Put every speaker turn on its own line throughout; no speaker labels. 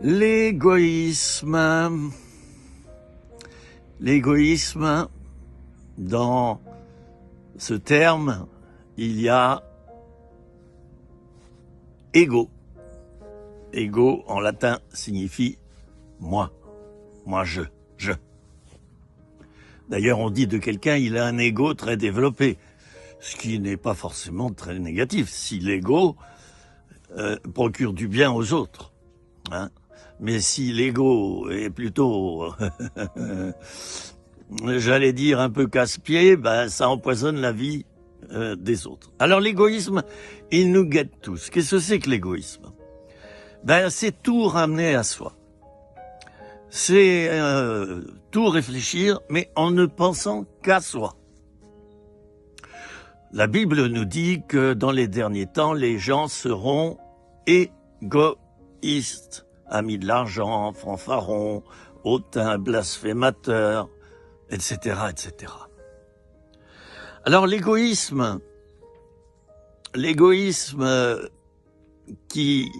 L'égoïsme. L'égoïsme, dans ce terme, il y a ego. Ego, en latin, signifie moi. Moi, je. D'ailleurs, on dit de quelqu'un, il a un ego très développé, ce qui n'est pas forcément très négatif, si l'ego procure du bien aux autres. Hein. Mais si l'ego est plutôt, j'allais dire un peu casse-pied, ben ça empoisonne la vie des autres. Alors l'égoïsme, il nous guette tous. Qu'est-ce que c'est que l'égoïsme? Ben c'est tout ramener à soi. C'est tout réfléchir, mais en ne pensant qu'à soi. La Bible nous dit que dans les derniers temps, les gens seront égoïstes, amis de l'argent, fanfarons, hautains, blasphémateurs, etc., etc. Alors l'égoïsme qui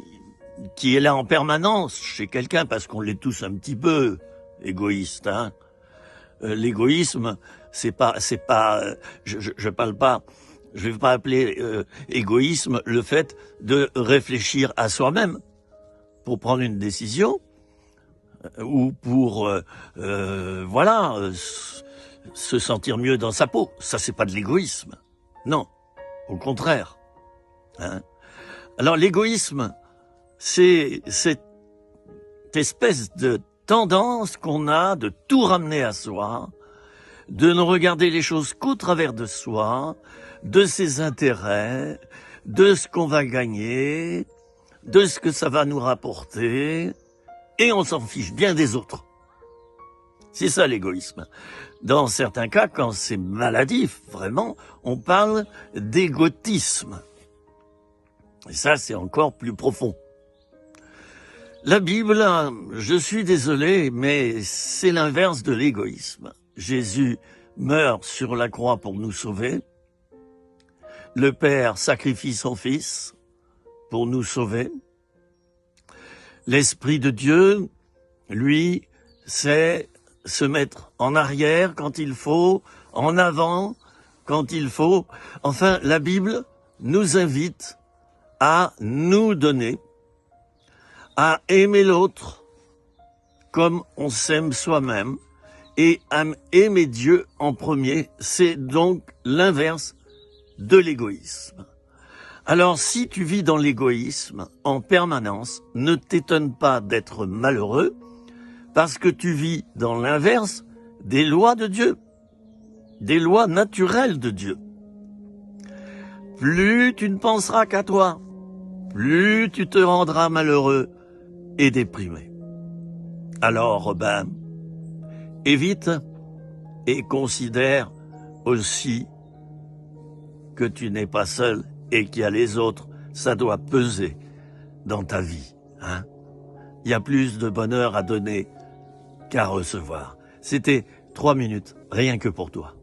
est là en permanence chez quelqu'un, parce qu'on l'est tous un petit peu égoïste, hein. L'égoïsme, je vais pas appeler égoïsme le fait de réfléchir à soi-même pour prendre une décision ou pour se sentir mieux dans sa peau. Ça, c'est pas de l'égoïsme. Non, au contraire. Hein. Alors l'égoïsme, c'est cette espèce de tendance qu'on a de tout ramener à soi, de ne regarder les choses qu'au travers de soi, de ses intérêts, de ce qu'on va gagner, de ce que ça va nous rapporter, et on s'en fiche bien des autres. C'est ça l'égoïsme. Dans certains cas, quand c'est maladif, vraiment, on parle d'égotisme. Et ça, c'est encore plus profond. La Bible, je suis désolé, mais c'est l'inverse de l'égoïsme. Jésus meurt sur la croix pour nous sauver. Le Père sacrifie son Fils pour nous sauver. L'Esprit de Dieu, lui, c'est se mettre en arrière quand il faut, en avant quand il faut. Enfin, la Bible nous invite à nous donner, à aimer l'autre comme on s'aime soi-même et à aimer Dieu en premier. C'est donc l'inverse de l'égoïsme. Alors si tu vis dans l'égoïsme en permanence, ne t'étonne pas d'être malheureux parce que tu vis dans l'inverse des lois de Dieu, des lois naturelles de Dieu. Plus tu ne penseras qu'à toi, plus tu te rendras malheureux et déprimé. Alors, évite et considère aussi que tu n'es pas seul et qu'il y a les autres. Ça doit peser dans ta vie. Hein. Il y a plus de bonheur à donner qu'à recevoir. C'était 3 minutes, rien que pour toi.